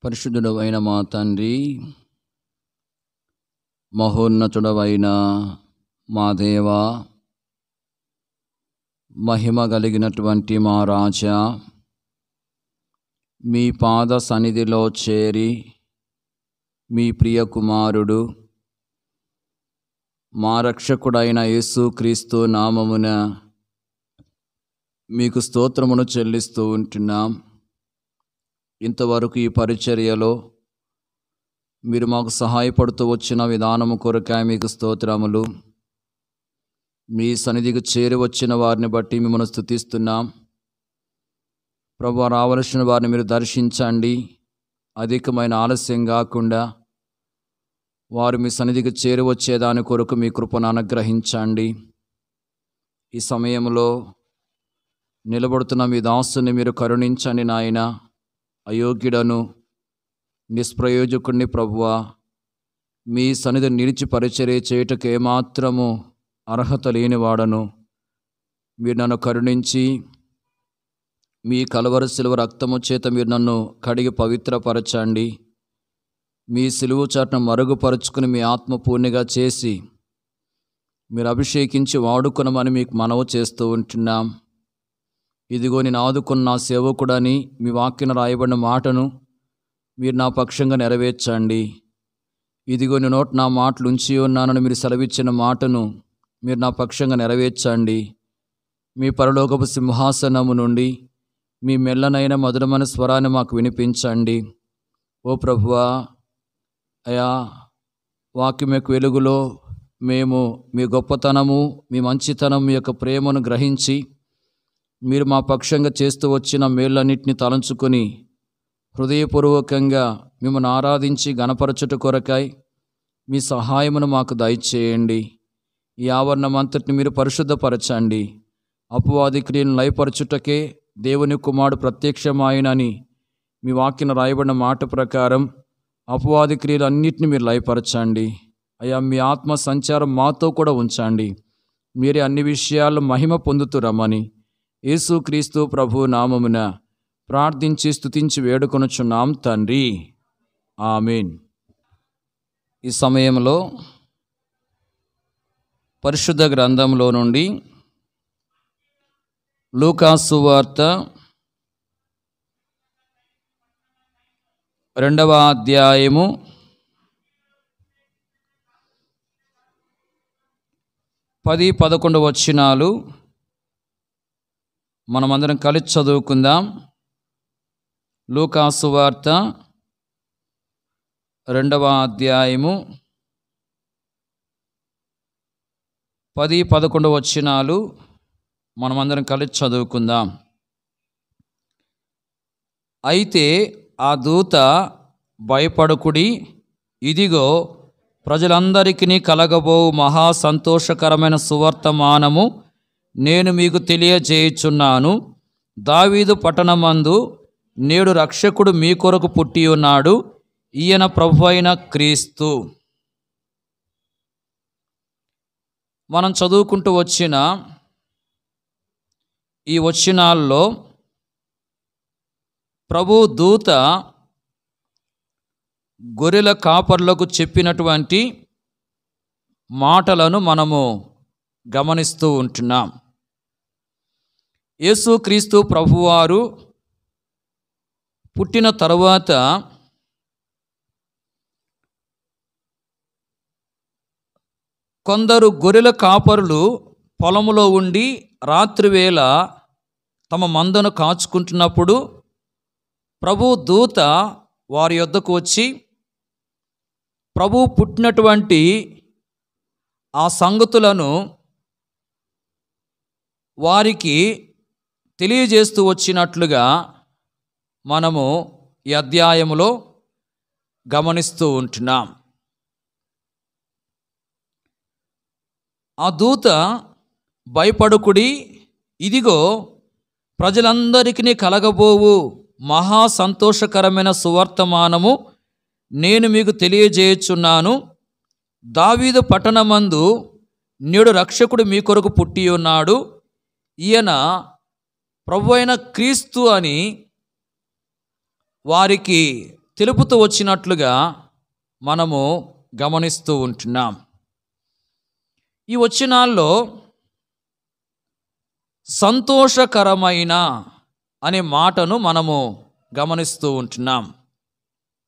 పరిశుద్ధుడవైన మా తండ్రి, మహోన్నతుడవైన మా దేవా, మహిమ కలిగినటువంటి మా రాజా, మీ పాద సన్నిధిలో చేరి మీ ప్రియ కుమారుడు మా రక్షకుడైన యేసుక్రీస్తు నామమున మీకు స్తోత్రమును చెల్లిస్తూ ఉంటున్నాం. ఇంతవరకు ఈ పరిచర్యలో మీరు మాకు సహాయపడుతూ వచ్చిన విధానము కొరకాయ మీకు స్తోత్రములు. మీ సన్నిధికి చేరి వచ్చిన వారిని బట్టి మిమ్మల్ని స్తుతిస్తున్నాం. ప్రభువా, రావలసిన వారిని మీరు దర్శించండి. అధికమైన ఆలస్యం కాకుండా వారు మీ సన్నిధికి చేరి వచ్చేదాని కొరకు మీ కృపను అనుగ్రహించండి. ఈ సమయంలో నిలబడుతున్న మీ దాసుని మీరు కరుణించండి నాయన. అయోగ్యుడను నిష్ప్రయోజకుడిని ప్రభువా, మీ సన్నిధి నిలిచి పరిచర్య చేయుటకు ఏమాత్రము అర్హత లేనివాడను. మీరు నన్ను కరుణించి మీ కలువరి శిలువ రక్తము చేత మీరు నన్ను కడిగి పవిత్రపరచండి. మీ సిలువ చాటును మరుగుపరుచుకుని మీ ఆత్మ పూర్ణిగా చేసి మీరు అభిషేకించి వాడుకొనమని మీకు మనవి చేస్తూ ఉంటున్నాం. ఇదిగో నేను ఆదుకున్న నా సేవకుడని మీ వాక్యను రాయబడిన మాటను మీరు నా పక్షంగా నెరవేర్చండి. ఇదిగో నేను నోట నా మాటలు ఉంచి ఉన్నానని మీరు సెలవిచ్చిన మాటను మీరు నా పక్షంగా నెరవేర్చండి. మీ పరలోకపు సింహాసనము నుండి మీ మెల్లనైన మధురమైన స్వరాన్ని మాకు వినిపించండి. ఓ ప్రభువా, అయా, వాక్యం యొక్క వెలుగులో మేము మీ గొప్పతనము, మీ మంచితనం, మీ యొక్క ప్రేమను గ్రహించి మీరు మా పక్షంగా చేస్తూ వచ్చిన మేళ్ళన్నింటినీ తలంచుకొని హృదయపూర్వకంగా మిమ్మల్ని ఆరాధించి గణపరచుట కొరకై మీ సహాయమును మాకు దయచేయండి. ఈ ఆవరణం అంతటిని మీరు పరిశుద్ధపరచండి. అపవాది క్రియలను లయపరచుటకే దేవుని కుమారుడు ప్రత్యక్షమాయనని మీ వాక్యను రాయబడిన మాట ప్రకారం అపవాది క్రియలు అన్నింటినీ మీరు లయపరచండి. అయ్యా, మీ ఆత్మ సంచారం మాతో కూడా ఉంచండి. మీరే అన్ని విషయాల్లో మహిమ పొందుతురమ్మని యేసుక్రీస్తు ప్రభు నామమున ప్రార్థించి స్తుతించి వేడుకొనుచున్నాం తండ్రి, ఆమేన్. ఈ సమయంలో పరిశుద్ధ గ్రంథంలో నుండి లూకా సువార్త 2వ అధ్యాయము 10-11 వచనాలు మనమందరం కలిసి చదువుకుందాం. లూకా సువార్త 2వ అధ్యాయము 10-11 వచనాలు మనమందరం కలిసి చదువుకుందాం. అయితే ఆ దూత, భయపడకుడి, ఇదిగో ప్రజలందరికీ కలగబో మహా సంతోషకరమైన సువర్తమానము నేను మీకు తెలియజేయుచున్నాను. దావీదు పట్టణమందు నేడు రక్షకుడు మీ కొరకు పుట్టి ఉన్నాడు. ఈయన ప్రభువైన క్రీస్తు. మనం చదువుకుంటూ వచ్చిన ఈ వచనాల్లో ప్రభు దూత గొర్రెల కాపర్లకు చెప్పినటువంటి మాటలను మనము గమనిస్తూ ఉంటున్నాం. యేసుక్రీస్తు ప్రభువారు పుట్టిన తరువాత కొందరు గొర్రెల కాపరులు పొలములో ఉండి రాత్రివేళ తమ మందను కాచుకుంటున్నప్పుడు ప్రభు దూత వారి యొద్దకు వచ్చి ప్రభు పుట్టినటువంటి ఆ సంగతులను వారికి తెలియజేస్తూ వచ్చినట్లుగా మనము ఈ అధ్యాయములో గమనిస్తూ ఉంటున్నాం. ఆ దూత, భయపడకుడి, ఇదిగో ప్రజలందరికీ కలగబోవు మహా సంతోషకరమైన సువర్తమానము నేను మీకు తెలియజేయుచున్నాను. దావీదు పట్టణమందు నేడు రక్షకుడు మీ కొరకు పుట్టి ఉన్నాడు. ఈయన ప్రభువైన క్రీస్తు అని వారికి తెలుపుతూ వచ్చినట్లుగా మనము గమనిస్తూ ఉంటున్నాం. ఈ వచనాల్లో సంతోషకరమైన అనే మాటను మనము గమనిస్తూ ఉంటున్నాం.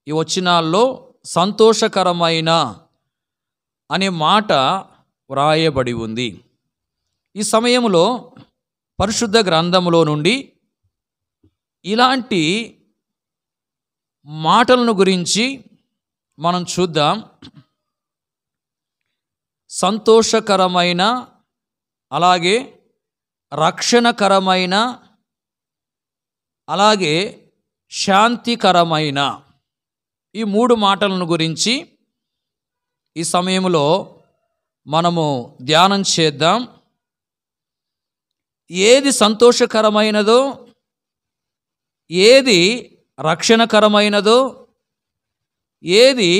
ఈ వచనాల్లో సంతోషకరమైన అనే మాట వ్రాయబడి ఉంది. ఈ సమయంలో పరిశుద్ధ గ్రంథములో నుండి ఇలాంటి మాటలను గురించి మనం చూద్దాం. సంతోషకరమైన, అలాగే రక్షణకరమైన, అలాగే శాంతికరమైన ఈ మూడు మాటలను గురించి ఈ సమయంలో మనము ధ్యానం చేద్దాం. ఏది సంతోషకరమైనదో, ఏది రక్షణకరమైనదో, ఏది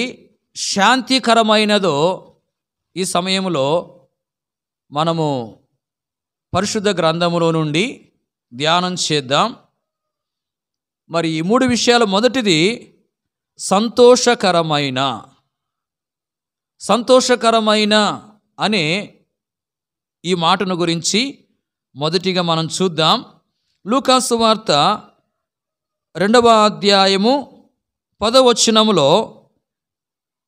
శాంతికరమైనదో ఈ సమయంలో మనము పరిశుద్ధ గ్రంథములో నుండి ధ్యానం చేద్దాం. మరి ఈ మూడు విషయాలు, మొదటిది సంతోషకరమైన. సంతోషకరమైన అనే ఈ మాటను గురించి మొదటిగా మనం చూద్దాం. లూకా సువార్త 2వ అధ్యాయము 10వ వచనములో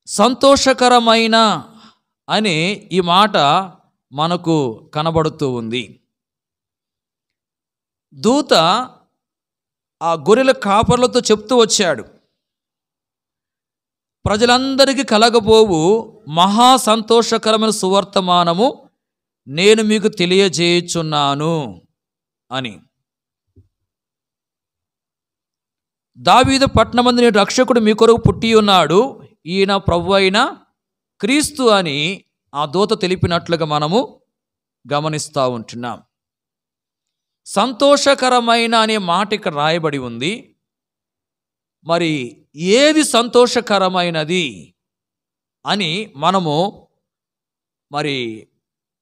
సంతోషకరమైన అనే ఈ మాట మనకు కనబడుతూ ఉంది. దూత ఆ గొర్రెల కాపర్లతో చెప్తూ వచ్చాడు, ప్రజలందరికీ కలగబోవు మహా సంతోషకరమైన సువర్తమానము నేను మీకు తెలియజేయుచున్నాను అని. దావీదు పట్టణమందు నేడు రక్షకుడు మీ కొరకు పుట్టి ఉన్నాడు, ఈయన ప్రభువు అయిన క్రీస్తు అని ఆ దూత తెలిపినట్లుగా మనము గమనిస్తూ ఉంటున్నాం. సంతోషకరమైన అనే మాట ఇక్కడ రాయబడి ఉంది. మరి ఏది సంతోషకరమైనది అని మనము మరి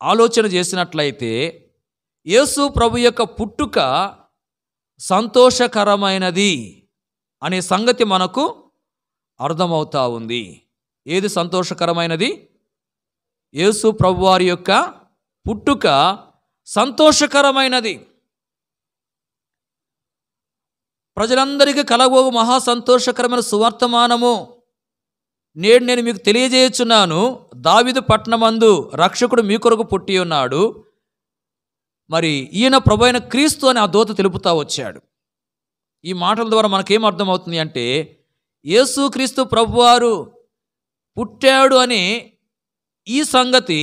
ఆలోచన చేసినట్లయితే యేసు ప్రభు యొక్క పుట్టుక సంతోషకరమైనది అనే సంగతి మనకు అర్థమవుతా ఉంది. ఏది సంతోషకరమైనది? యేసు ప్రభు వారి యొక్క పుట్టుక సంతోషకరమైనది. ప్రజలందరికీ కలగబోవు మహా సంతోషకరమైన సువర్తమానము నేడు నేను మీకు తెలియజేయుచున్నాను, దావీదు పట్టణమందు రక్షకుడు మీ కొరకు పుట్టి ఉన్నాడు, మరి ఈయన ప్రభు అయిన క్రీస్తు అని ఆ దూత తెలుపుతా వచ్చాడు. ఈ మాటల ద్వారా మనకేం అర్థమవుతుంది అంటే, యేసుక్రీస్తు ప్రభువారు పుట్టాడు అని ఈ సంగతి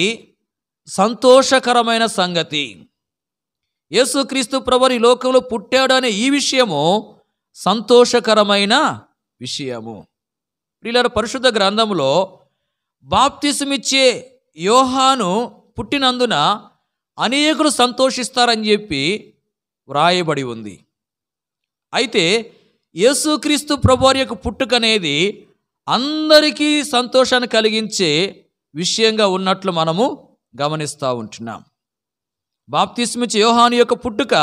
సంతోషకరమైన సంగతి. యేసుక్రీస్తు ప్రభువారు ఈ లోకంలో పుట్టాడు అనే ఈ విషయము సంతోషకరమైన విషయము. ప్రియులారా, పరిశుద్ధ గ్రంథంలో బాప్తిసమిచ్చే యోహాను పుట్టినందున అనేకులు సంతోషిస్తారని చెప్పి వ్రాయబడి ఉంది. అయితే యేసుక్రీస్తు ప్రభువారి యొక్క పుట్టుక అనేది అందరికీ సంతోషాన్ని కలిగించే విషయంగా ఉన్నట్లు మనము గమనిస్తూ ఉంటున్నాం. బాప్తిస్మిచ్చే యోహాను యొక్క పుట్టుక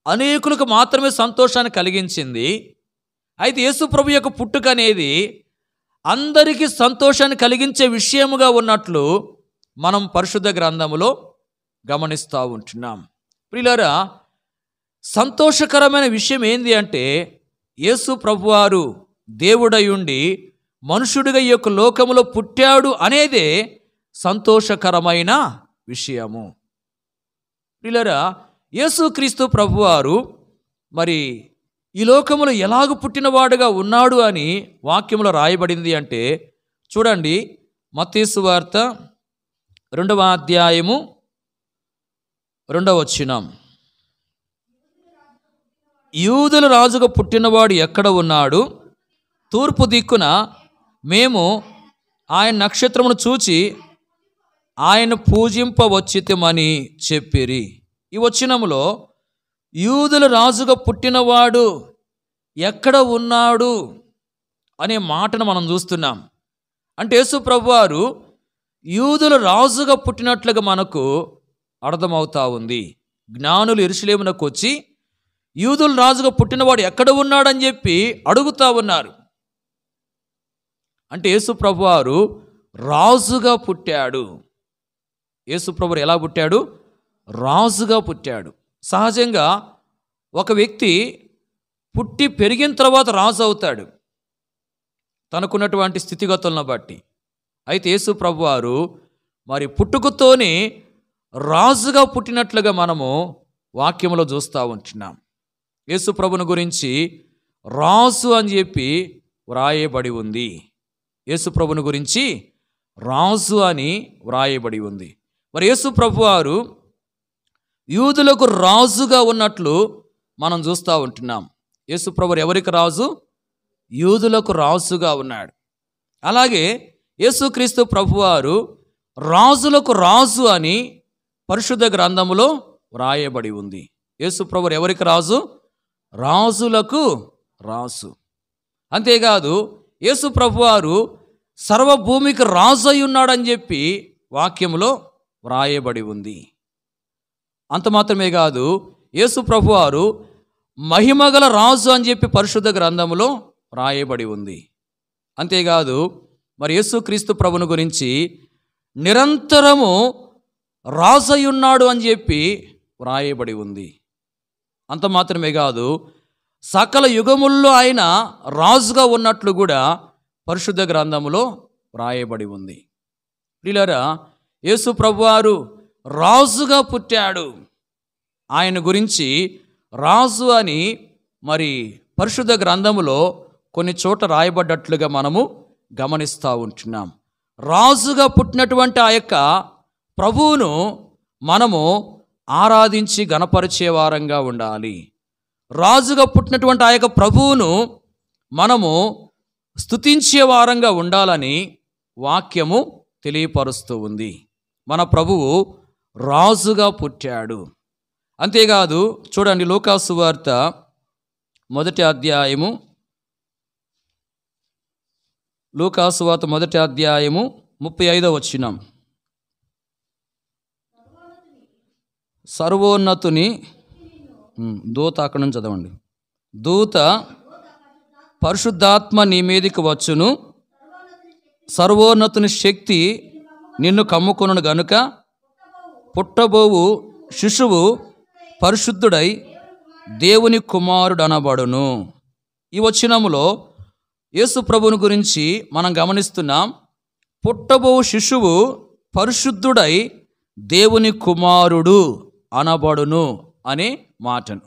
అనేకులకు మాత్రమే సంతోషాన్ని కలిగించింది. అయితే యేసు ప్రభు యొక్క పుట్టుక అనేది అందరికీ సంతోషాన్ని కలిగించే విషయముగా ఉన్నట్లు మనం పరిశుద్ధ గ్రంథములో గమనిస్తూ ఉంటున్నాం. ప్రియులారా, సంతోషకరమైన విషయం ఏంది అంటే, యేసు ప్రభువారు దేవుడై ఉండి మనుషుడిగా ఈ యొక్క లోకములో పుట్టాడు అనేదే సంతోషకరమైన విషయము. ప్రియులారా, యేసుక్రీస్తు ప్రభువారు మరి ఈ లోకములో ఎలాగ పుట్టినవాడుగా ఉన్నాడు అని వాక్యములో రాయబడింది అంటే, చూడండి, మత్తయి సువార్త 2వ అధ్యాయము 2వ వచనం. యూదుల రాజుగా పుట్టినవాడు ఎక్కడ ఉన్నాడు? తూర్పు దిక్కున మేము ఆయన నక్షత్రమును చూచి ఆయన పూజింపవచ్చితమని చెప్పిరి. ఈ వచనములో యూదుల రాజుగా పుట్టినవాడు ఎక్కడ ఉన్నాడు అనే మాటను మనం చూస్తున్నాం. అంటే యేసు ప్రభువారు యూదుల రాజుగా పుట్టినట్లుగా మనకు అర్థమవుతా ఉంది. జ్ఞానులు యెరూషలేమునకు వచ్చి యూదుల రాజుగా పుట్టినవాడు ఎక్కడ ఉన్నాడని చెప్పి అడుగుతా ఉన్నారు. అంటే యేసు ప్రభువారు రాజుగా పుట్టాడు. యేసు ప్రభువారు ఎలా పుట్టాడు? రాజుగా పుట్టాడు. సహజంగా ఒక వ్యక్తి పుట్టి పెరిగిన తర్వాత రాజు అవుతాడు తనకున్నటువంటి స్థితిగతులను బట్టి. అయితే యేసు ప్రభువారు మరి పుట్టుకతోనే రాజుగా పుట్టినట్లుగా మనము వాక్యంలో చూస్తూ ఉంటున్నాం. యేసు ప్రభుని గురించి రాజు అని చెప్పి వ్రాయబడి ఉంది. యేసు ప్రభుని గురించి రాజు అని వ్రాయబడి ఉంది. మరి యేసు ప్రభువారు యూదులకు రాజుగా ఉన్నట్లు మనం చూస్తూ ఉంటున్నాం. యేసు ప్రభువారు ఎవరికి రాజు? యూదులకు రాజుగా ఉన్నాడు. అలాగే యేసుక్రీస్తు ప్రభువారు రాజులకు రాజు అని పరిశుద్ధ గ్రంథములో వ్రాయబడి ఉంది. యేసు ప్రభువారు ఎవరికి రాజు? రాజులకు రాజు. అంతేకాదు యేసు ప్రభువారు సర్వభూమికి రాజు అయి ఉన్నాడని చెప్పి వాక్యములో వ్రాయబడి ఉంది. అంత మాత్రమే కాదు, యేసు ప్రభువారు మహిమగల రాజు అని చెప్పి పరిశుద్ధ గ్రంథములో వ్రాయబడి ఉంది. అంతేకాదు మరి యేసుక్రీస్తు ప్రభుని గురించి నిరంతరము రాజు అయి ఉన్నాడు అని చెప్పి వ్రాయబడి ఉంది. అంత మాత్రమే కాదు, సకల యుగముల్లో ఆయన రాజుగా ఉన్నట్లు కూడా పరిశుద్ధ గ్రంథములో వ్రాయబడి ఉంది. ప్రియులారా, యేసు ప్రభువారు రాజుగా పుట్టాడు. ఆయన గురించి రాజు అని మరి పరిశుద్ధ గ్రంథములో కొన్ని చోట్ల రాయబడ్డట్లుగా మనము గమనిస్తూ ఉంటున్నాం. రాజుగా పుట్టినటువంటి ఆ యొక్క ప్రభువును మనము ఆరాధించి గణపరిచే వారంగా ఉండాలి. రాజుగా పుట్టినటువంటి ఆ యొక్క ప్రభువును మనము స్తుతించే వారంగా ఉండాలని వాక్యము తెలియపరుస్తూ ఉంది. మన ప్రభువు రాజుగా పుట్టాడు. అంతేకాదు చూడండి, లూకా సువార్త 1వ అధ్యాయము, లూకా సువార్త 1వ అధ్యాయము 35వ వచనం. సర్వోన్నతుని దూత, అక్కడ నుంచి చదవండి. దూత పరిశుద్ధాత్మ నీ మీదికి వచ్చును, సర్వోన్నతుని శక్తి నిన్ను కమ్ముకొనును గనుక పుట్టబోవు శిశువు పరిశుద్ధుడై దేవుని కుమారుడు అనబడును. ఈ వచనములో యేసు ప్రభువుని గురించి మనం గమనిస్తున్నాం. పుట్టబోవు శిశువు పరిశుద్ధుడై దేవుని కుమారుడు అనబడును అనే మాటను.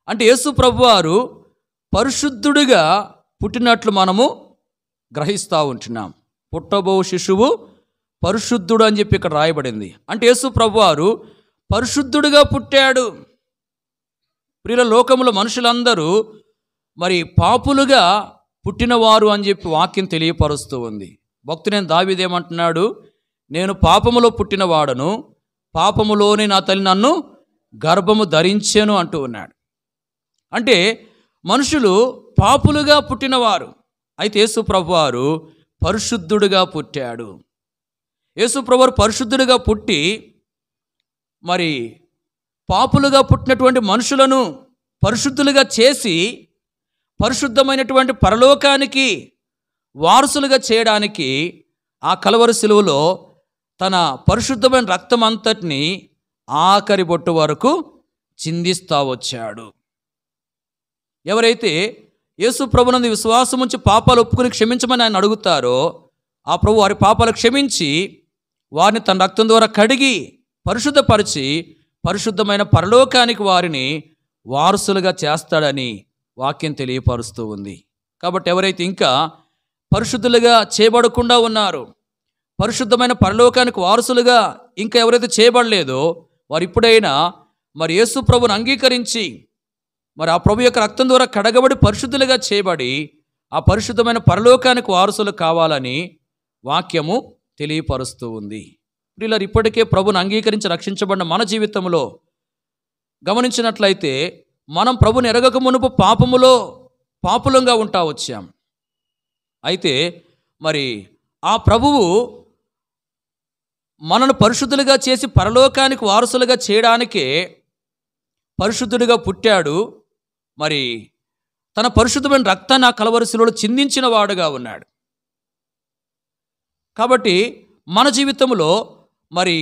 అంటే యేసు ప్రభువారు పరిశుద్ధుడిగా పుట్టినట్లు మనము గ్రహిస్తూ ఉంటున్నాం. పుట్టబోవు శిశువు పరిశుద్ధుడు అని చెప్పి ఇక్కడ రాయబడింది. అంటే యేసు ప్రభువారు పరిశుద్ధుడిగా పుట్టాడు. ప్రియుల, లోకములో మనుషులందరూ మరి పాపులుగా పుట్టినవారు అని చెప్పి వాక్యం తెలియపరుస్తూ ఉంది. భక్తుడైన దావీదు ఏమంటున్నాడు? నేను పాపములో పుట్టినవాడను, పాపములోనే నా తల్లి నన్ను గర్భము ధరించెను అంటూ ఉన్నాడు. అంటే మనుషులు పాపులుగా పుట్టినవారు. అయితే యేసు ప్రభువారు పరిశుద్ధుడిగా పుట్టాడు. యేసు ప్రభువారు పరిశుద్ధుడిగా పుట్టి మరి పాపులుగా పుట్టినటువంటి మనుషులను పరిశుద్ధులుగా చేసి పరిశుద్ధమైనటువంటి పరలోకానికి వారసులుగా చేయడానికి ఆ కలువరి శిలువలో తన పరిశుద్ధమైన రక్తం అంతటిని ఆఖరి బొట్టు వరకు చిందిస్తూ వచ్చాడు. ఎవరైతే యేసు ప్రభునందు విశ్వాసం ఉంచి పాపాలు ఒప్పుకుని క్షమించమని ఆయన అడుగుతారో ఆ ప్రభు వారి పాపాలు క్షమించి వారిని తన రక్తం ద్వారా కడిగి పరిశుద్ధపరిచి పరిశుద్ధమైన పరలోకానికి వారిని వారసులుగా చేస్తాడని వాక్యం తెలియపరుస్తూ ఉంది. కాబట్టి ఎవరైతే ఇంకా పరిశుద్ధులుగా చేయబడకుండా ఉన్నారో, పరిశుద్ధమైన పరలోకానికి వారసులుగా ఇంకా ఎవరైతే చేయబడలేదో వారు ఇప్పుడైనా మరి యేసు ప్రభుని అంగీకరించి మరి ఆ ప్రభు యొక్క రక్తం ద్వారా కడగబడి పరిశుద్ధులుగా చేయబడి ఆ పరిశుద్ధమైన పరలోకానికి వారసులు కావాలని వాక్యము తెలియపరుస్తూ ఉంది. ప్రియులారా, ఇప్పటికే ప్రభుని అంగీకరించి రక్షించబడిన మన జీవితంలో గమనించినట్లయితే మనం ప్రభుని ఎరగక మునుపు పాపులంగా ఉంటా వచ్చాం. అయితే మరి ఆ ప్రభువు మనను పరిశుద్ధులుగా చేసి పరలోకానికి వారసులుగా చేయడానికే పరిశుద్ధుడిగా పుట్టాడు. మరి తన పరిశుద్ధమైన రక్తాన్ని ఆ కలువరి శిలువలో చిందించిన వాడుగా ఉన్నాడు. కాబట్టి మన జీవితంలో మరి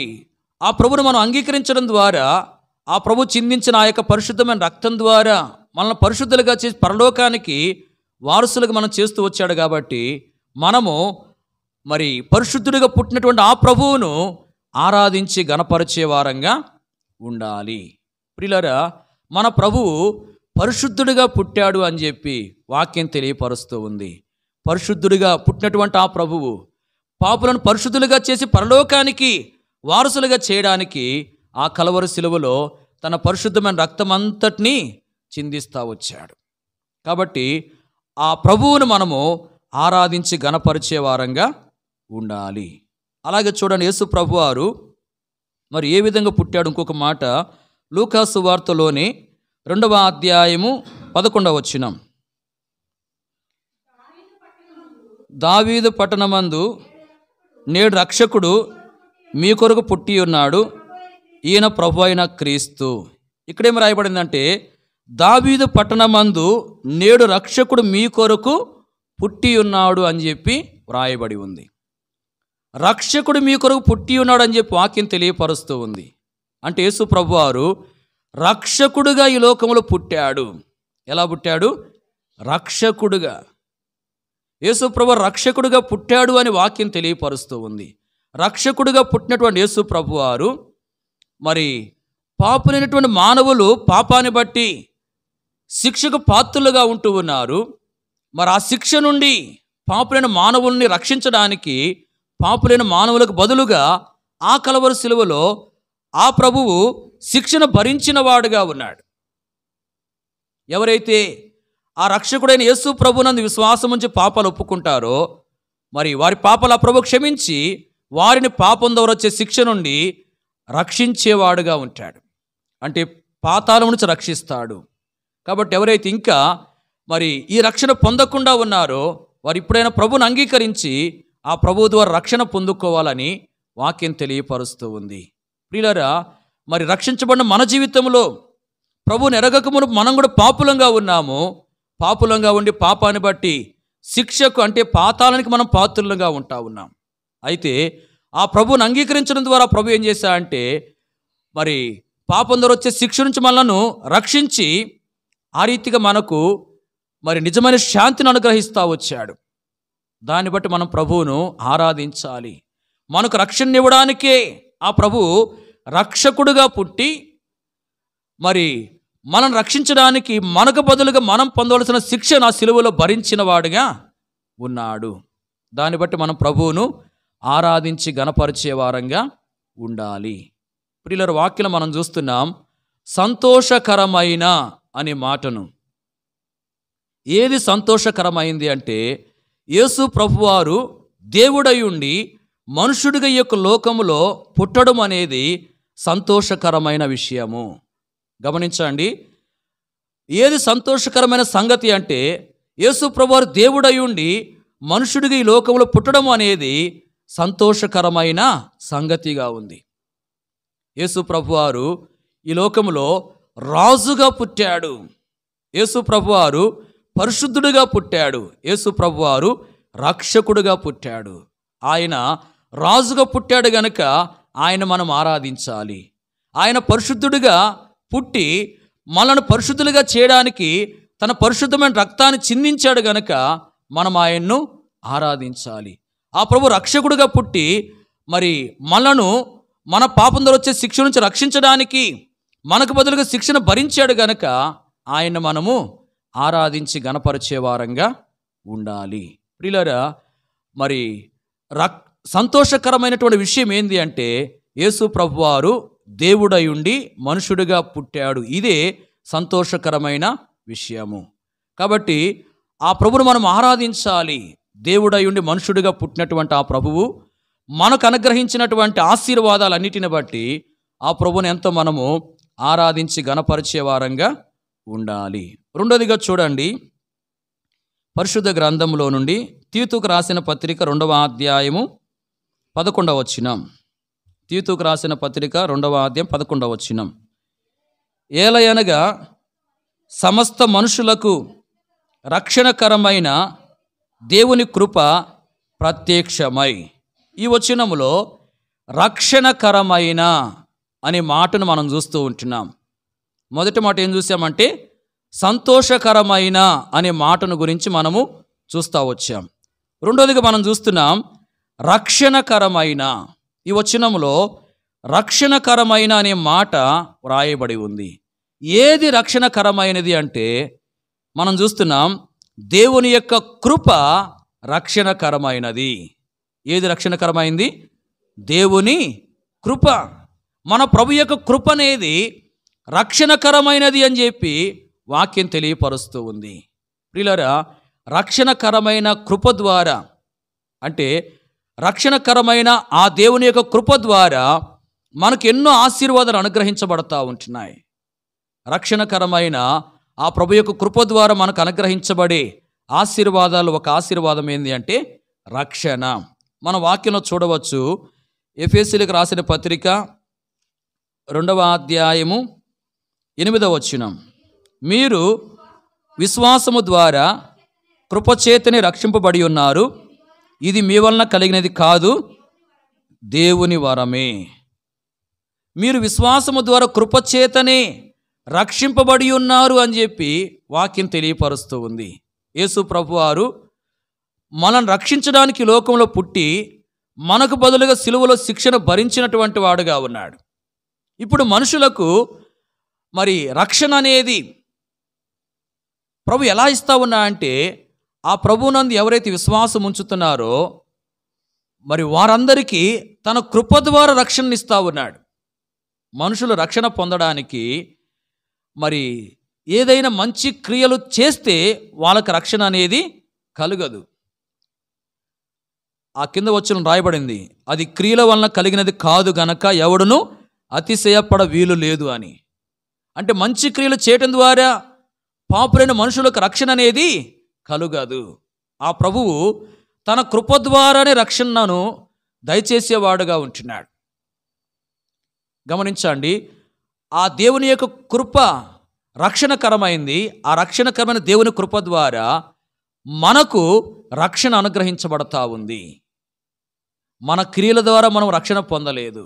ఆ ప్రభువును మనం అంగీకరించడం ద్వారా, ఆ ప్రభు చిందించిన ఆ యొక్క పరిశుద్ధమైన రక్తం ద్వారా మనల్ని పరిశుద్ధులుగా చేసి పరలోకానికి వారసులుగా మనం చేస్తూ వచ్చాడు. కాబట్టి మనము మరి పరిశుద్ధుడిగా పుట్టినటువంటి ఆ ప్రభువును ఆరాధించి గణపరిచే వారంగా ఉండాలి. ప్రియులారా, మన ప్రభువు పరిశుద్ధుడిగా పుట్టాడు అని చెప్పి వాక్యం తెలియపరుస్తూ ఉంది. పరిశుద్ధుడిగా పుట్టినటువంటి ఆ ప్రభువు పాపులను పరిశుద్ధులుగా చేసి పరలోకానికి వారసులుగా చేయడానికి ఆ కలవరి శిలువలో తన పరిశుద్ధమైన రక్తమంతటినీ చిందిస్తూ వచ్చాడు. కాబట్టి ఆ ప్రభువును మనము ఆరాధించి గణపరిచే వారంగా ఉండాలి. అలాగే చూడండి, యేసు ప్రభువారు మరి ఏ విధంగా పుట్టాడు. ఇంకొక మాట లూకా సువార్తలోని 2వ అధ్యాయము 11వ వచనం. దావీదు పట్టణమందు నేడు రక్షకుడు మీ కొరకు పుట్టి ఉన్నాడు, ఈయన ప్రభు అయిన క్రీస్తు. ఇక్కడేమి రాయబడిందంటే, దావీదు పట్టణమందు నేడు రక్షకుడు మీ కొరకు పుట్టి ఉన్నాడు అని చెప్పి వ్రాయబడి ఉంది. రక్షకుడు మీ కొరకు పుట్టి ఉన్నాడు అని చెప్పి వాక్యం తెలియపరుస్తూ ఉంది. అంటే యేసు ప్రభువారు రక్షకుడుగా ఈ లోకంలో పుట్టాడు. ఎలా పుట్టాడు? రక్షకుడుగా. యేసు ప్రభు రక్షకుడుగా పుట్టాడు అని వాక్యం తెలియపరుస్తూ ఉంది. రక్షకుడుగా పుట్టినటువంటి యేసు ప్రభువారు మరి పాపులైనటువంటి మానవులు పాపాన్ని బట్టి శిక్షకు పాత్రులుగా ఉంటూ ఉన్నారు. మరి ఆ శిక్ష నుండి పాపులైన మానవుల్ని రక్షించడానికి, పాపులైన మానవులకు బదులుగా ఆ కలవరి శిలువలో ఆ ప్రభువు శిక్షను భరించిన వాడుగా ఉన్నాడు. ఎవరైతే ఆ రక్షకుడైన యేసు ప్రభునందు విశ్వాసం ఉంచి పాపాలు ఒప్పుకుంటారో మరి వారి పాపాలు ఆ ప్రభు క్షమించి వారిని పాపం ద్వారా వచ్చే శిక్ష నుండి రక్షించేవాడుగా ఉంటాడు. అంటే పాతాళం నుంచి రక్షిస్తాడు. కాబట్టి ఎవరైతే ఇంకా మరి ఈ రక్షణ పొందకుండా ఉన్నారో వారు ఇప్పుడైనా ప్రభుని అంగీకరించి ఆ ప్రభు ద్వారా రక్షణ పొందుకోవాలని వాక్యం తెలియపరుస్తూ ఉంది. ప్రియులారా, మరి రక్షించబడిన మన జీవితంలో ప్రభువుని ఎరగక మునుపు మనం కూడా పాపులంగా ఉన్నాము. పాపులంగా ఉండి పాపాన్ని బట్టి శిక్షకు అంటే పాతాళానికి మనం పాత్రులుగా ఉంటా ఉన్నాం. అయితే ఆ ప్రభువుని అంగీకరించడం ద్వారా ప్రభు ఏం చేశాడంటే మరి పాపం ద్వారా వచ్చే శిక్ష నుంచి మనలను రక్షించి ఆ రీతిగా మనకు మరి నిజమైన శాంతిని అనుగ్రహిస్తూ వచ్చాడు. దాన్ని బట్టి మనం ప్రభువును ఆరాధించాలి. మనకు రక్షణ ఇవ్వడానికే ఆ ప్రభువు రక్షకుడుగా పుట్టి మరి మనం రక్షించడానికి మనకు బదులుగా మనం పొందవలసిన శిక్షను ఆ సిలువలో భరించిన వాడుగా ఉన్నాడు. దాన్ని బట్టి మనం ప్రభువును ఆరాధించి గణపరిచే వారంగా ఉండాలి. ప్రియుల వాక్యం మనం చూస్తున్నాం, సంతోషకరమైన అనే మాటను. ఏది సంతోషకరమైంది అంటే యేసు ప్రభువారు దేవుడై ఉండి మనుషుడిగా ఈ యొక్క లోకములో పుట్టడం అనేది సంతోషకరమైన విషయము. గమనించండి, ఏది సంతోషకరమైన సంగతి అంటే యేసు ప్రభువారు దేవుడై ఉండి మనుషుడిగా ఈ లోకంలో పుట్టడం అనేది సంతోషకరమైన సంగతిగా ఉంది. యేసు ప్రభువారు ఈ లోకంలో రాజుగా పుట్టాడు. యేసు ప్రభువారు పరిశుద్ధుడిగా పుట్టాడు. యేసు ప్రభువారు రక్షకుడుగా పుట్టాడు. ఆయన రాజుగా పుట్టాడు గనుక ఆయన మనం ఆరాధించాలి. ఆయన పరిశుద్ధుడిగా పుట్టి మనల్ని పరిశుద్ధులుగా చేయడానికి తన పరిశుద్ధమైన రక్తాన్ని చిందించాడు గనుక మనం ఆయన్ను ఆరాధించాలి. ఆ ప్రభు రక్షకుడుగా పుట్టి మరి మనను మన పాపం ద్వారా వచ్చే శిక్ష నుంచి రక్షించడానికి మనకు బదులుగా శిక్షను భరించాడు గనుక ఆయన మనము ఆరాధించి గణపరిచే వారంగా ఉండాలి. ప్రియులారా, మరి సంతోషకరమైనటువంటి విషయం ఏంది అంటే యేసు ప్రభువారు దేవుడై ఉండి మనుషుడిగా పుట్టాడు. ఇదే సంతోషకరమైన విషయము. కాబట్టి ఆ ప్రభువును మనం ఆరాధించాలి. దేవుడై ఉండి మనుషుడిగా పుట్టినటువంటి ఆ ప్రభువు మనకు అనుగ్రహించినటువంటి ఆశీర్వాదాలన్నిటిని బట్టి ఆ ప్రభువుని ఎంతో మనము ఆరాధించి గణపరిచే వారంగా ఉండాలి. రెండోదిగా చూడండి, పరిశుద్ధ గ్రంథంలో నుండి తీతుకు రాసిన పత్రిక 2వ అధ్యాయము 11వ వచనం. తీతుకు రాసిన పత్రిక 2వ అధ్యాయం 11వ వచనం. ఏలయనగా సమస్త మనుషులకు రక్షణకరమైన దేవుని కృప ప్రత్యక్షమై. ఈ వచనములో రక్షణకరమైన అనే మాటను మనం చూస్తూ ఉంటున్నాం. మొదటి మాట ఏం చూసామంటే సంతోషకరమైన అనే మాటను గురించి మనము చూస్తూ వచ్చాం. రెండోదిగా మనం చూస్తున్నాం రక్షణకరమైన. ఈ వచనంలో రక్షణకరమైన అనే మాట వ్రాయబడి ఉంది. ఏది రక్షణకరమైనది అంటే మనం చూస్తున్నాం దేవుని యొక్క కృప రక్షణకరమైనది. ఏది రక్షణకరమైంది? దేవుని కృప. మన ప్రభు యొక్క కృప అనేది రక్షణకరమైనది అని చెప్పి వాక్యం తెలియపరుస్తూ ఉంది. ప్రియులారా, రక్షణకరమైన కృప ద్వారా అంటే రక్షణకరమైన ఆ దేవుని యొక్క కృప ద్వారా మనకు ఎన్నో ఆశీర్వాదాలు అనుగ్రహించబడతా ఉంటున్నాయి. రక్షణకరమైన ఆ ప్రభు యొక్క కృప ద్వారా మనకు అనుగ్రహించబడే ఆశీర్వాదాలు, ఒక ఆశీర్వాదం ఏంది అంటే రక్షణ. మన వాక్యంలో చూడవచ్చు. ఎఫెసీయులకు రాసిన పత్రిక 2వ అధ్యాయము 8వ వచనం, మీరు విశ్వాసము ద్వారా కృపచేతనే రక్షింపబడి ఉన్నారు, ఇది మీ వలన కలిగినది కాదు, దేవుని వరమే. మీరు విశ్వాసము ద్వారా కృపచేతనే రక్షింపబడి ఉన్నారు అని చెప్పి వాక్యం తెలియపరుస్తూ ఉంది. యేసు ప్రభువారు మనల్ని రక్షించడానికి లోకంలో పుట్టి మనకు బదులుగా సిలువలో శిక్షను భరించినటువంటి వాడుగా ఉన్నాడు. ఇప్పుడు మనుషులకు మరి రక్షణ అనేది ప్రభు ఎలా ఇస్తా ఉన్నా అంటే ఆ ప్రభువునందు ఎవరైతే విశ్వాసం ఉంచుతున్నారో మరి వారందరికీ తన కృప ద్వారా రక్షణ ఇస్తా ఉన్నాడు. మనుషులు రక్షణ పొందడానికి మరి ఏదైనా మంచి క్రియలు చేస్తే వాళ్ళకి రక్షణ అనేది కలుగదు. ఆ కింద వచనం రాయబడింది, అది క్రియల వలన కలిగినది కాదు గనక ఎవడును అతిశయపడ వీలు లేదు అని. అంటే మంచి క్రియలు చేయటం ద్వారా పాపులైన మనుషులకు రక్షణ అనేది కలుగదు. ఆ ప్రభువు తన కృప ద్వారానే రక్షణను దయచేసేవాడుగా ఉంటున్నాడు. గమనించండి, ఆ దేవుని యొక్క కృప రక్షణకరమైంది. ఆ రక్షణకరమైన దేవుని కృప ద్వారా మనకు రక్షణ అనుగ్రహించబడతా ఉంది. మన క్రియల ద్వారా మనం రక్షణ పొందలేదు.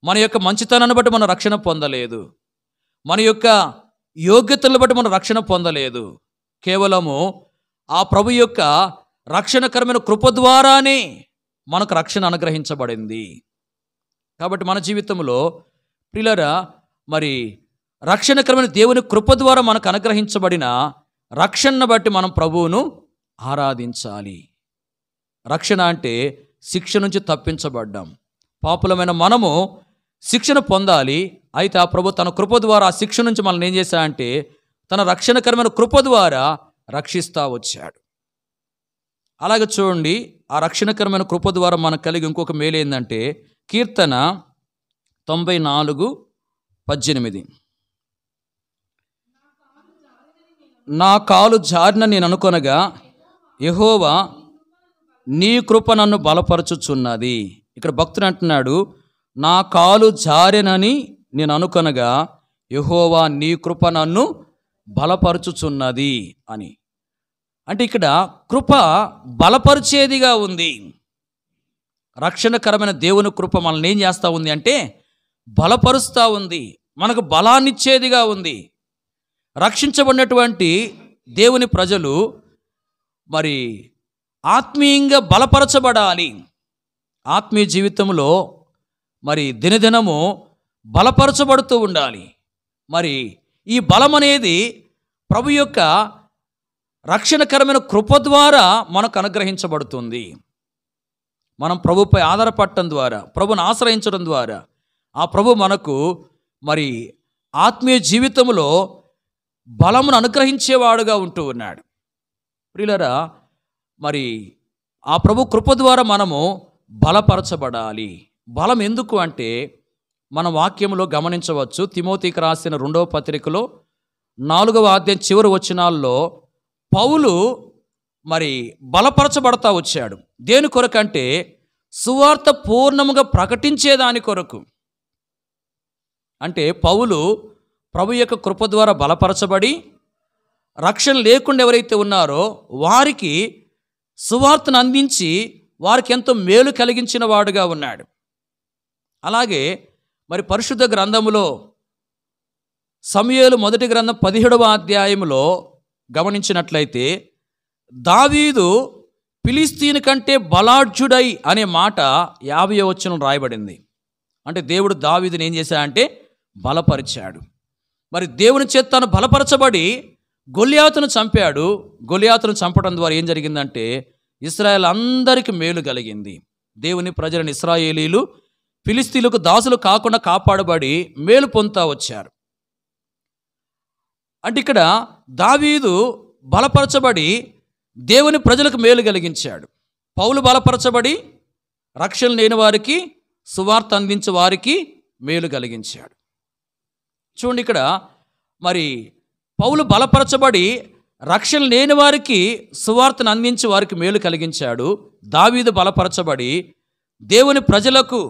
మన యొక్క మంచితనాన్ని బట్టి మనం రక్షణ పొందలేదు. మన యొక్క యోగ్యతలను బట్టి మనం రక్షణ పొందలేదు. కేవలము ఆ ప్రభు యొక్క రక్షణకరమైన కృప ద్వారానే మనకు రక్షణ అనుగ్రహించబడింది. కాబట్టి మన జీవితంలో ప్రియులారా, మరి రక్షణకరమైన దేవుని కృప ద్వారా మనకు అనుగ్రహించబడిన రక్షణను బట్టి మనం ప్రభువును ఆరాధించాలి. రక్షణ అంటే శిక్ష నుంచి తప్పించబడ్డాం. పాపులమైన మనము శిక్షణ పొందాలి. అయితే ఆ ప్రభు తన కృప ద్వారా ఆ శిక్ష నుంచి మనల్ని ఏం చేశాడంటే తన రక్షణకరమైన కృప ద్వారా రక్షిస్తూ వచ్చాడు. అలాగే చూడండి, ఆ రక్షణకరమైన కృప ద్వారా మనకు కలిగి ఇంకొక మేలు ఏంటంటే కీర్తన 94:18, నా కాలు జారిన నేను అనుకొనగా యెహోవా నీ కృప నన్ను బలపరచుచున్నది. ఇక్కడ భక్తుడు అంటున్నాడు, నా కాలు జారెనని నేను అనుకొనగా యెహోవా నీ కృప నన్ను బలపరచుచున్నది అని. అంటే ఇక్కడ కృప బలపరిచేదిగా ఉంది. రక్షణకరమైన దేవుని కృప మనల్ని ఏం చేస్తూ ఉంది అంటే బలపరుస్తూ ఉంది, మనకు బలాన్నిచ్చేదిగా ఉంది. రక్షించబడినటువంటి దేవుని ప్రజలు మరి ఆత్మీయంగా బలపరచబడాలి. ఆత్మీయ జీవితంలో మరి దినదినము బలపరచబడుతూ ఉండాలి. మరి ఈ బలం అనేది ప్రభు యొక్క రక్షణకరమైన కృప ద్వారా మనకు అనుగ్రహించబడుతుంది. మనం ప్రభుపై ఆధారపడటం ద్వారా, ప్రభుని ఆశ్రయించడం ద్వారా ఆ ప్రభు మనకు మరి ఆత్మీయ జీవితంలో బలమును అనుగ్రహించేవాడుగా ఉంటూ ఉన్నాడు. ప్రియులారా, మరి ఆ ప్రభు కృప ద్వారా మనము బలపరచబడాలి. బలం ఎందుకు అంటే మన వాక్యంలో గమనించవచ్చు. తిమోతికి రాసిన 2వ పత్రికలో 4వ అధ్యాయం చివరి వచనాల్లో పౌలు మరి బలపరచబడతా వచ్చాడు. దేని కొరకంటే సువార్త పూర్ణముగా ప్రకటించేదాని కొరకు. అంటే పౌలు ప్రభు యొక్క కృప ద్వారా బలపరచబడి రక్షణ లేకుండా ఎవరైతే ఉన్నారో వారికి సువార్తను అందించి వారికి ఎంతో మేలు కలిగించిన వాడుగా ఉన్నాడు. అలాగే మరి పరిశుద్ధ గ్రంథములో సమూయేలు మొదటి గ్రంథం 17వ అధ్యాయంలో గమనించినట్లయితే దావీదు ఫిలిస్తీన్ కంటే బలాఢ్యుడై అనే మాట 50వ వచనం రాయబడింది. అంటే దేవుడు దావీదుని ఏం చేశాడంటే బలపరిచాడు. మరి దేవుని చేత తాను బలపరచబడి గొల్యాతును చంపాడు. గొల్యాతును చంపడం ద్వారా ఏం జరిగిందంటే ఇశ్రాయేల్ అందరికీ మేలు కలిగింది. దేవుని ప్రజలను ఇశ్రాయేలీలు ఫిలిస్తీన్లకు దాసులు కాకుండా కాపాడబడి మేలు పొందుతా వచ్చారు. అంటే ఇక్కడ దావీదు బలపరచబడి దేవుని ప్రజలకు మేలు కలిగించాడు. పౌలు బలపరచబడి రక్షణ లేని వారికి సువార్త అందించే వారికి మేలు కలిగించాడు. చూడండి, ఇక్కడ మరి పౌలు బలపరచబడి రక్షణ లేని వారికి సువార్తను అందించి వారికి మేలు కలిగించాడు. దావీదు బలపరచబడి దేవుని ప్రజలకు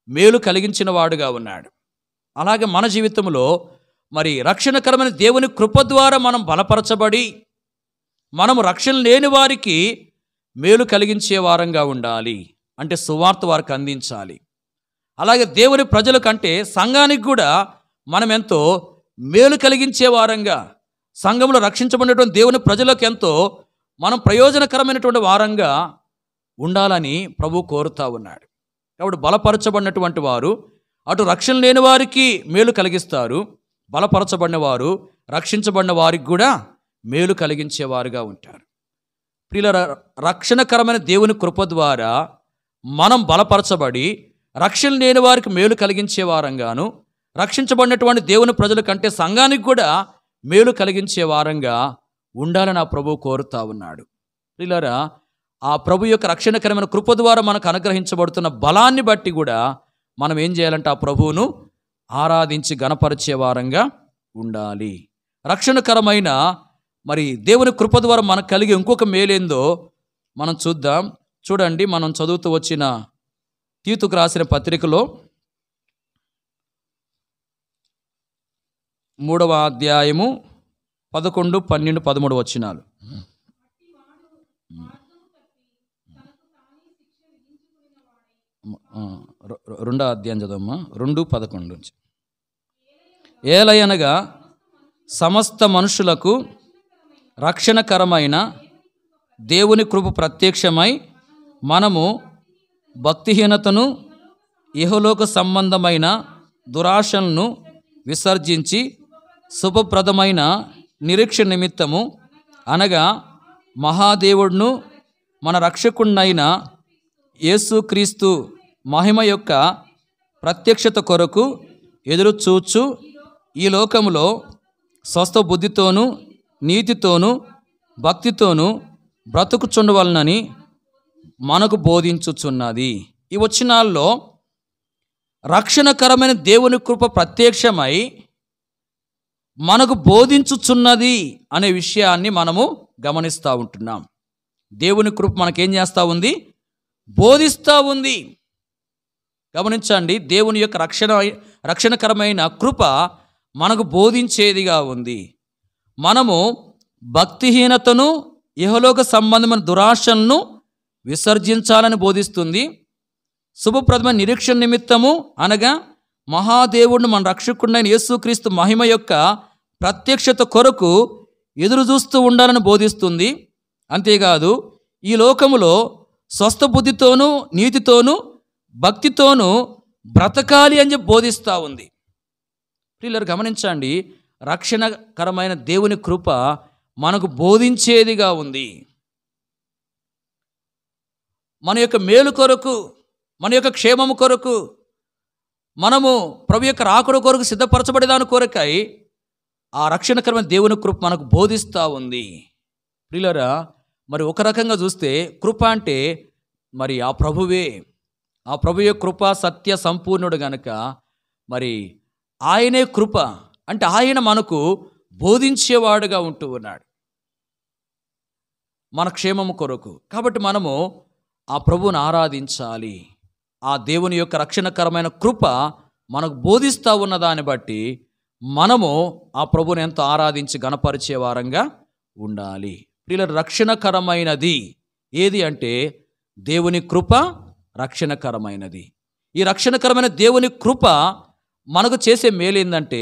మేలు కలిగించిన వాడుగా ఉన్నాడు. అలాగే మన జీవితంలో మరి రక్షణకరమైన దేవుని కృప ద్వారా మనం బలపరచబడి మనము రక్షణ లేని వారికి మేలు కలిగించే వారంగా ఉండాలి. అంటే సువార్త వారికి అందించాలి. అలాగే దేవుని ప్రజల కంటే సంఘానికి కూడా మనం ఎంతో మేలు కలిగించే వారంగా, సంఘంలో రక్షించబడినటువంటి దేవుని ప్రజలకు ఎంతో మనం ప్రయోజనకరమైనటువంటి వారంగా ఉండాలని ప్రభు కోరుతా ఉన్నాడు. కాబట్టి బలపరచబడినటువంటి వారు అటు రక్షణ లేని వారికి మేలు కలిగిస్తారు, బలపరచబడిన వారు రక్షించబడిన వారికి కూడా మేలు కలిగించేవారుగా ఉంటారు. ప్రియుల, రక్షణకరమైన దేవుని కృప ద్వారా మనం బలపరచబడి రక్షణ లేని వారికి మేలు కలిగించే వారంగాను, రక్షించబడినటువంటి దేవుని ప్రజల కంటే సంఘానికి కూడా మేలు కలిగించే వారంగా ఉండాలని ఆ ప్రభువు కోరుతా ఉన్నాడు. ప్రియులారా, ఆ ప్రభు యొక్క రక్షణకరమైన కృప ద్వారా మనకు అనుగ్రహించబడుతున్న బలాన్ని బట్టి కూడా మనం ఏం చేయాలంటే ఆ ప్రభువును ఆరాధించి గణపరిచే వారంగా ఉండాలి. రక్షణకరమైన మరి దేవుని కృప ద్వారా మనకు కలిగే ఇంకొక మేలేందో మనం చూద్దాం. చూడండి, మనం చదువుతూ వచ్చిన తీతుకు రాసిన పత్రికలో 3వ అధ్యాయము 11, 12, 13 వచనాలు. 2వ అధ్యాయం చదవమ్మా, 2:11. ఏలయనగా సమస్త మనుషులకు రక్షణకరమైన దేవుని కృప ప్రత్యక్షమై మనము భక్తిహీనతను ఇహలోక సంబంధమైన దురాశలను విసర్జించి శుభప్రదమైన నిరీక్షణ నిమిత్తము అనగా మహాదేవుడును మన రక్షకుడినైన యేసుక్రీస్తు మహిమ యొక్క ప్రత్యక్షత కొరకు ఎదురు చూచు ఈ లోకములో స్వస్థ బుద్ధితోనూ నీతితోనూ భక్తితోనూ బ్రతుకుచుండవలనని మనకు బోధించుచున్నది. ఈ వచనాల్లో రక్షణకరమైన దేవుని కృప ప్రత్యక్షమై మనకు బోధించుచున్నది అనే విషయాన్ని మనము గమనిస్తూ ఉంటున్నాం. దేవుని కృప మనకేం చేస్తూ ఉంది? బోధిస్తూ ఉంది. గమనించండి, దేవుని యొక్క రక్షణకరమైన కృప మనకు బోధించేదిగా ఉంది. మనము భక్తిహీనతను ఇహలోక సంబంధమైన దురాశలను విసర్జించాలని బోధిస్తుంది. శుభప్రదమైన నిరీక్షణ నిమిత్తము అనగా మహాదేవుడిని మన రక్షకుడైన యేసుక్రీస్తు మహిమ యొక్క ప్రత్యక్షత కొరకు ఎదురు చూస్తూ ఉండాలని బోధిస్తుంది. అంతేకాదు, ఈ లోకములో స్వస్థ బుద్ధితోనూ నీతితోనూ భక్తితోనూ బ్రతకాలి అని చెప్పి బోధిస్తూ ఉంది. ప్రియులారా, గమనించండి, రక్షణకరమైన దేవుని కృప మనకు బోధించేదిగా ఉంది. మన యొక్క మేలు కొరకు, మన యొక్క క్షేమము కొరకు, మనము ప్రభు యొక్క రాకడ కొరకు సిద్ధపరచబడేదాని కొరకై ఆ రక్షణకరమైన దేవుని కృప మనకు బోధిస్తూ ఉంది. ప్రియులారా, మరి ఒక రకంగా చూస్తే కృప అంటే మరి ఆ ప్రభువే, ఆ ప్రభు యొక్క కృప సత్య సంపూర్ణుడు గనక మరి ఆయనే కృప అంటే ఆయన మనకు బోధించేవాడుగా ఉంటూ ఉన్నాడు మన క్షేమము కొరకు. కాబట్టి మనము ఆ ప్రభువుని ఆరాధించాలి. ఆ దేవుని యొక్క రక్షణకరమైన కృప మనకు బోధిస్తూ ఉన్న దాన్ని బట్టి మనము ఆ ప్రభువుని ఎంతో ఆరాధించి గణపరిచే వారంగా ఉండాలి. ప్రియుల, రక్షణకరమైనది ఏది అంటే దేవుని కృప రక్షణకరమైనది. ఈ రక్షణకరమైన దేవుని కృప మనకు చేసే మేలు ఏంటంటే,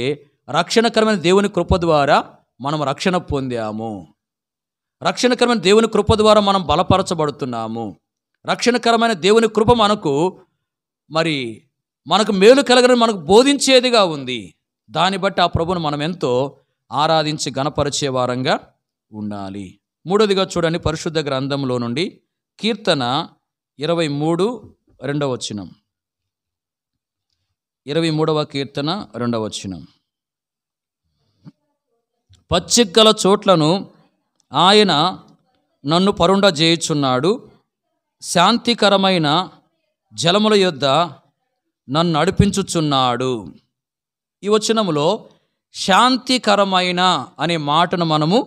రక్షణకరమైన దేవుని కృప ద్వారా మనం రక్షణ పొందాము. రక్షణకరమైన దేవుని కృప ద్వారా మనం బలపరచబడుతున్నాము. రక్షణకరమైన దేవుని కృప మనకు మేలు కలగని మనకు బోధించేదిగా ఉంది. దాన్ని బట్టి ఆ ప్రభువును మనం ఎంతో ఆరాధించి గణపరిచే వారంగా ఉండాలి. మూడోదిగా చూడండి, పరిశుద్ధ గ్రంథంలో నుండి కీర్తన 23 2వ వచనం. 23వ కీర్తన 2వ వచనం. పచ్చికల చోట్లను ఆయన నన్ను పరుండజేయుచున్నాడు, శాంతికరమైన జలముల యొద్ద నన్ను నడిపించుచున్నాడు. ఈ వచనములో శాంతికరమైన అనే మాటను మనము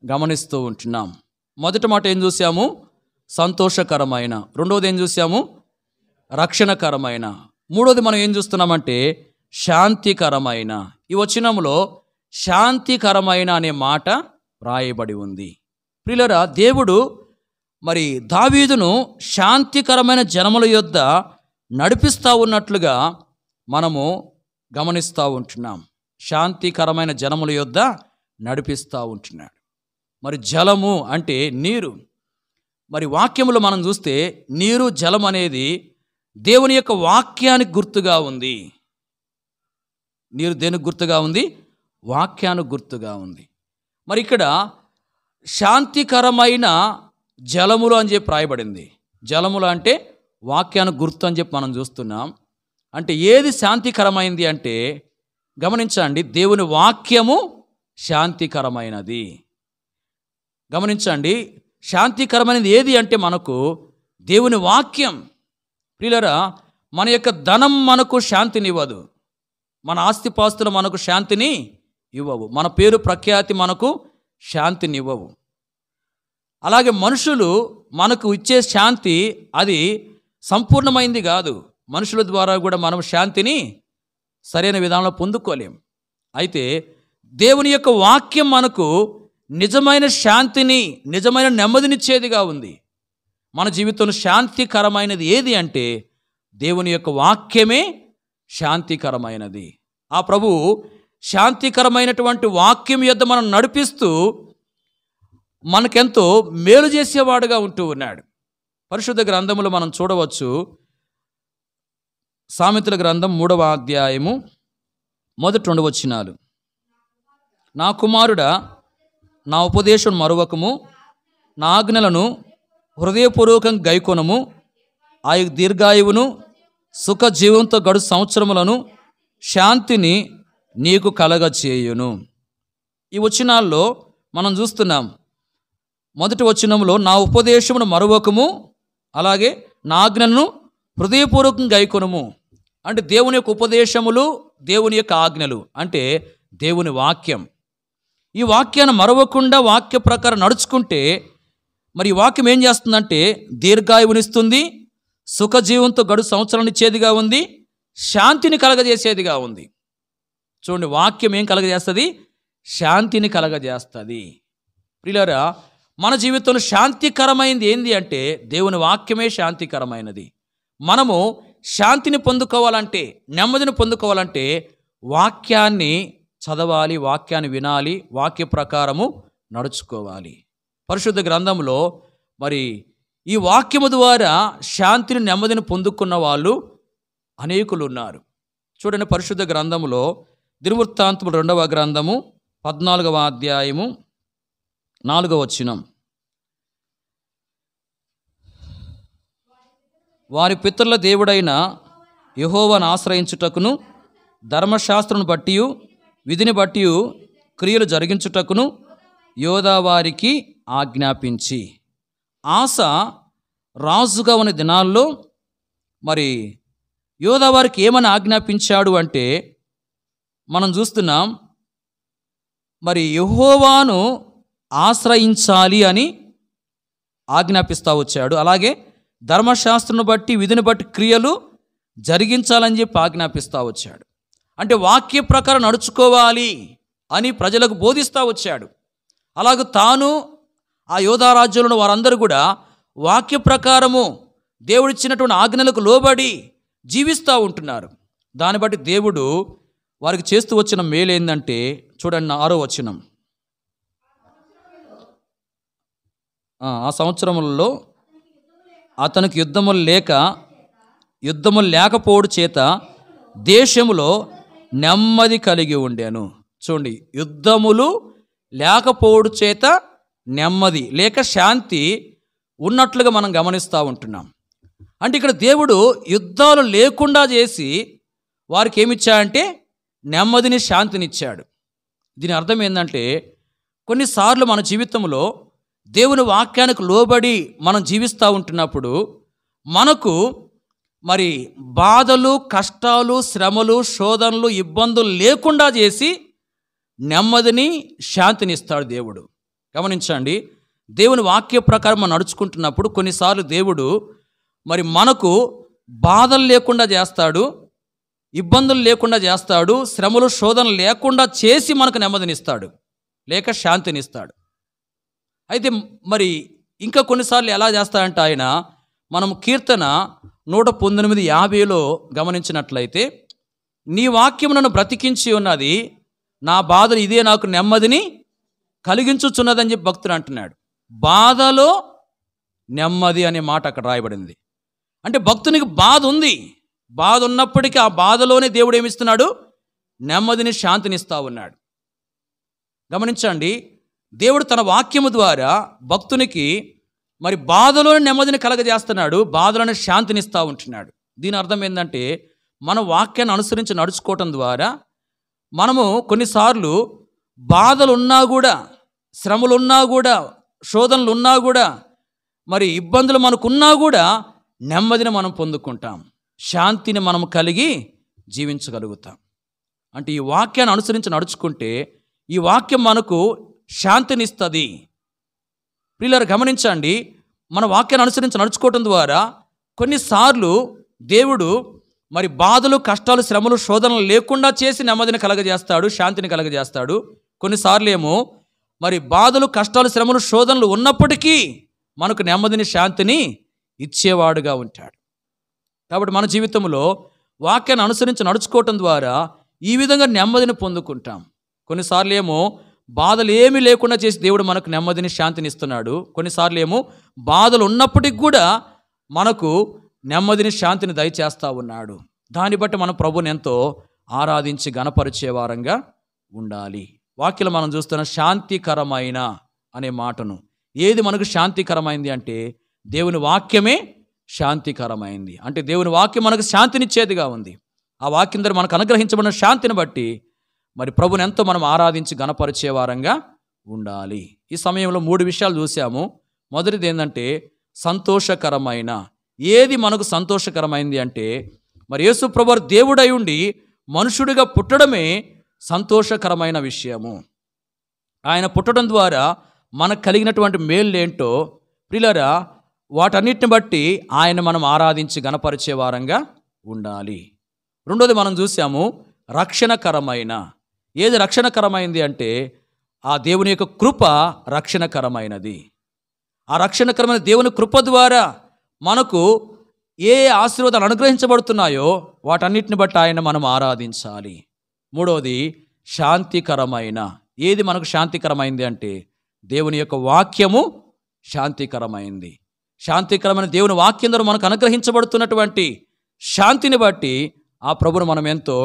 గమనిస్తూ ఉంటున్నాం. మొదటి మాట ఏం చూసాము? సంతోషకరమైన. రెండవది ఏం చూసాము? రక్షణకరమైన. మూడోది మనం ఏం చూస్తున్నామంటే శాంతికరమైన. ఈ వచనములో శాంతికరమైన అనే మాట రాయబడి ఉంది. ప్రియులారా, దేవుడు దావీదును శాంతికరమైన జనముల యొద్ద నడిపిస్తూ ఉన్నట్లుగా మనము గమనిస్తూ ఉంటున్నాం. శాంతికరమైన జనముల యొద్ద నడిపిస్తూ ఉంటున్నాడు. జలము అంటే నీరు. వాక్యములో మనం చూస్తే నీరు, జలం అనేది దేవుని యొక్క వాక్యానికి గుర్తుగా ఉంది. నీరు దేనికి గుర్తుగా ఉంది? వాక్యానికి గుర్తుగా ఉంది. ఇక్కడ శాంతికరమైన జలములు అని చెప్పి రాయబడింది. జలములు అంటే వాక్యానికి గుర్తు అని చెప్పి మనం చూస్తున్నాం. అంటే ఏది శాంతికరమైంది అంటే, గమనించండి, దేవుని వాక్యము శాంతికరమైనది. గమనించండి, శాంతికరమైనది ఏది అంటే మనకు దేవుని వాక్యం. ప్రియులారా, మన యొక్క ధనం మనకు శాంతినివ్వదు, మన ఆస్తిపాస్తులు మనకు శాంతిని ఇవ్వవు, మన పేరు ప్రఖ్యాతి మనకు శాంతినివ్వవు. అలాగే మనుషులు మనకు ఇచ్చే శాంతి అది సంపూర్ణమైంది కాదు. మనుషుల ద్వారా కూడా మనం శాంతిని సరైన విధానంలో పొందుకోలేం. అయితే దేవుని యొక్క వాక్యం మనకు నిజమైన శాంతిని, నిజమైన నెమ్మదినిచ్చేదిగా ఉంది. మన జీవితంలో శాంతికరమైనది ఏది అంటే దేవుని యొక్క వాక్యమే శాంతికరమైనది. ఆ ప్రభువు శాంతికరమైనటువంటి వాక్యం యొద్ద మనం నడిపిస్తూ మనకెంతో మేలు చేసేవాడుగా ఉంటూ ఉన్నాడు. పరిశుద్ధ గ్రంథములో మనం చూడవచ్చు, సామెతల గ్రంథం 3వ అధ్యాయము 1-2 వచనాలు. నా కుమారుడా, నా ఉపదేశం మరువకము, నా ఆజ్ఞలను హృదయపూర్వకంగా గైకొనము, ఆ దీర్ఘాయువును సుఖ జీవంతో గడు సంవత్సరములను శాంతిని నీకు కలగచేయును. ఈ వచనాల్లో మనం చూస్తున్నాం, మొదటి వచనంలో నా ఉపదేశమును మరువకము, అలాగే నా ఆజ్ఞలను హృదయపూర్వకంగా గైకొనుము. అంటే దేవుని యొక్క ఉపదేశములు, దేవుని యొక్క ఆజ్ఞలు అంటే దేవుని వాక్యం. ఈ వాక్యాన్ని మరవకుండా వాక్య ప్రకారం నడుచుకుంటే ఈ వాక్యం ఏం చేస్తుందంటే దీర్ఘాయువునిస్తుంది, సుఖజీవంతో గడు సంవత్సరాన్ని ఇచ్చేదిగా ఉంది, శాంతిని కలగజేసేదిగా ఉంది. చూడండి, వాక్యం ఏం కలగజేస్తుంది? శాంతిని కలగజేస్తుంది. ప్రియులారా, మన జీవితంలో శాంతికరమైనది ఏంది అంటే దేవుని వాక్యమే శాంతికరమైనది. మనము శాంతిని పొందుకోవాలంటే, నెమ్మదిని పొందుకోవాలంటే వాక్యాన్ని చదవాలి, వాక్యాన్ని వినాలి, వాక్య ప్రకారము నడుచుకోవాలి. పరిశుద్ధ గ్రంథంలో ఈ వాక్యము ద్వారా శాంతిని, నెమ్మదిని పొందుకున్న వాళ్ళు అనేకులు ఉన్నారు. చూడండి, పరిశుద్ధ గ్రంథములో దినవృత్తాంతములు 2వ గ్రంథము 14వ అధ్యాయము 4వ వచనం. వారి పితరుల దేవుడైన యెహోవాను ఆశ్రయించుటకును, ధర్మశాస్త్రమును బట్టి విధిని బట్టి క్రియలు జరిగించుటకును యోధా వారికి ఆజ్ఞాపించి. ఆస రాజుగా ఉన్న దినాల్లో యోధా వారికి ఏమని ఆజ్ఞాపించాడు అంటే మనం చూస్తున్నాం, యెహోవాను ఆశ్రయించాలి అని ఆజ్ఞాపిస్తూ వచ్చాడు. అలాగే ధర్మశాస్త్రను బట్టి విధిని బట్టి క్రియలు జరిగించాలని చెప్పి ఆజ్ఞాపిస్తూ వచ్చాడు. అంటే వాక్య ప్రకారం నడుచుకోవాలి అని ప్రజలకు బోధిస్తూ వచ్చాడు. అలాగే తాను, ఆ యోధా రాజ్యంలో వారందరూ కూడా వాక్య ప్రకారము దేవుడిచ్చినటువంటి ఆజ్ఞలకు లోబడి జీవిస్తూ ఉంటున్నారు. దాన్ని బట్టి దేవుడు వారికి చేస్తూ వచ్చిన మేలు ఏంటంటే చూడండి 6వ వచనం. ఆ సంవత్సరములలో అతనికి యుద్ధములు లేకపోవడం చేత దేశములో నెమ్మది కలిగి ఉండెను. చూడండి, యుద్ధములు లేకపోవడం చేత నెమ్మది లేక శాంతి ఉన్నట్లుగా మనం గమనిస్తూ ఉంటున్నాం. అంటే ఇక్కడ దేవుడు యుద్ధాలు లేకుండా చేసి వారికి ఏమిచ్చాడంటే నెమ్మదిని, శాంతినిచ్చాడు. దీని అర్థం ఏంటంటే కొన్నిసార్లు మన జీవితంలో దేవుని వాక్యానికి లోబడి మనం జీవిస్తూ ఉంటున్నప్పుడు మనకు మరి బాధలు, కష్టాలు, శ్రమలు, శోధనలు, ఇబ్బందులు లేకుండా చేసి నెమ్మదిని, శాంతిని ఇస్తాడు దేవుడు. గమనించండి, దేవుని వాక్య ప్రకారం మనం నడుచుకుంటున్నప్పుడు కొన్నిసార్లు దేవుడు మరి మనకు బాధలు లేకుండా చేస్తాడు, ఇబ్బందులు లేకుండా చేస్తాడు, శ్రమలు, శోధనలు లేకుండా చేసి మనకు నెమ్మదినిస్తాడు లేక శాంతినిస్తాడు. అయితే మరి ఇంకా కొన్నిసార్లు ఎలా చేస్తాడంటే ఆయన, మనం కీర్తన 119:50లో గమనించినట్లయితే, నీ వాక్యం నన్ను బ్రతికించి ఉన్నది, నా బాధలు ఇదే నాకు నెమ్మదిని కలిగించుచున్నదని చెప్పి భక్తుడు అంటున్నాడు. బాధలో నెమ్మది అనే మాట అక్కడ రాయబడింది. అంటే భక్తునికి బాధ ఉంది, బాధ ఉన్నప్పటికీ ఆ బాధలోనే దేవుడు ఏమిస్తున్నాడు? నెమ్మదిని, శాంతినిస్తా ఉన్నాడు. గమనించండి, దేవుడు తన వాక్యము ద్వారా భక్తునికి మరి బాధలోని నెమ్మదిని కలగజేస్తున్నాడు, బాధలోని శాంతినిస్తూ ఉంటున్నాడు. దీని అర్థం ఏంటంటే మన వాక్యాన్ని అనుసరించి నడుచుకోవటం ద్వారా మనము కొన్నిసార్లు బాధలున్నా కూడా, శ్రమలున్నా కూడా, శోధనలు ఉన్నా కూడా, మరి ఇబ్బందులు మనకున్నా కూడా నెమ్మదిని మనం పొందుకుంటాం, శాంతిని మనం కలిగి జీవించగలుగుతాం. అంటే ఈ వాక్యాన్ని అనుసరించి నడుచుకుంటే ఈ వాక్యం మనకు శాంతినిస్తుంది. ప్రియులారా గమనించండి, మన వాక్యాన్ని అనుసరించి నడుచుకోవటం ద్వారా కొన్నిసార్లు దేవుడు మరి బాధలు, కష్టాలు, శ్రమలు, శోధనలు లేకుండా చేసి నెమ్మదిని కలగజేస్తాడు, శాంతిని కలగజేస్తాడు. కొన్నిసార్లు ఏమో మరి బాధలు, కష్టాలు, శ్రమలు, శోధనలు ఉన్నప్పటికీ మనకు నెమ్మదిని, శాంతిని ఇచ్చేవాడుగా ఉంటాడు. కాబట్టి మన జీవితంలో వాక్యాన్ని అనుసరించి నడుచుకోవటం ద్వారా ఈ విధంగా నెమ్మదిని పొందుకుంటాం. కొన్నిసార్లు ఏమో బాధలు ఏమీ లేకుండా చేసి దేవుడు మనకు నెమ్మదిని, శాంతిని ఇస్తున్నాడు. కొన్నిసార్లు ఏమో బాధలు ఉన్నప్పటికి కూడా మనకు నెమ్మదిని, శాంతిని దయచేస్తూ ఉన్నాడు. దాన్ని బట్టి మనం ప్రభుని ఎంతో ఆరాధించి గణపరిచే వారంగా ఉండాలి. వాక్యలో మనం చూస్తున్న శాంతికరమైన అనే మాటను, ఏది మనకు శాంతికరమైంది అంటే దేవుని వాక్యమే శాంతికరమైంది. అంటే దేవుని వాక్యం మనకు శాంతినిచ్చేదిగా ఉంది. ఆ వాక్యం ద్వారా మనకు అనుగ్రహించబడిన శాంతిని బట్టి మరి ప్రభుని ఎంతో మనం ఆరాధించి గణపరిచే వారంగా ఉండాలి. ఈ సమయంలో 3 విషయాలు చూసాము. మొదటిది ఏంటంటే సంతోషకరమైన. ఏది మనకు సంతోషకరమైంది అంటే మరి యేసు ప్రభువు దేవుడై ఉండి మనుషుడిగా పుట్టడమే సంతోషకరమైన విషయము. ఆయన పుట్టడం ద్వారా మనకు కలిగినటువంటి మేలు ఏంటో ప్రియులారా, వాటన్నిటిని బట్టి ఆయన మనం ఆరాధించి గణపరిచే వారంగా ఉండాలి. రెండోది మనం చూసాము రక్షణకరమైన. ఏది రక్షణకరమైంది అంటే ఆ దేవుని యొక్క కృప రక్షణకరమైనది. ఆ రక్షణకరమైన దేవుని కృప ద్వారా మనకు ఏ ఆశీర్వాదాలు అనుగ్రహించబడుతున్నాయో వాటన్నిటిని బట్టి ఆయన మనం ఆరాధించాలి. మూడవది శాంతికరమైన. ఏది మనకు శాంతికరమైంది అంటే దేవుని యొక్క వాక్యము శాంతికరమైంది. శాంతికరమైన దేవుని వాక్యం ద్వారా మనకు అనుగ్రహించబడుతున్నటువంటి శాంతిని బట్టి ఆ ప్రభువును మనం ఎంతో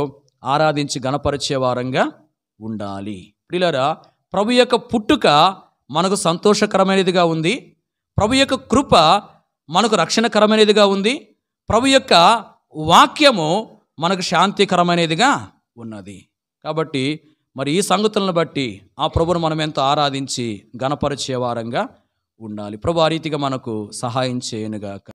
ఆరాధించి గణపరిచే వారంగా ఉండాలి. ప్రియులారా, ప్రభు యొక్క పుట్టుక మనకు సంతోషకరమైనదిగా ఉంది. ప్రభు యొక్క కృప మనకు రక్షణకరమైనదిగా ఉంది. ప్రభు యొక్క వాక్యము మనకు శాంతికరమైనదిగా ఉన్నది. కాబట్టి మరి ఈ సంగతులను బట్టి ఆ ప్రభువును మనం ఎంతో ఆరాధించి గణపరిచే వారంగా ఉండాలి. ప్రభు ఆ రీతిగా మనకు సహాయం చేయనుగాక.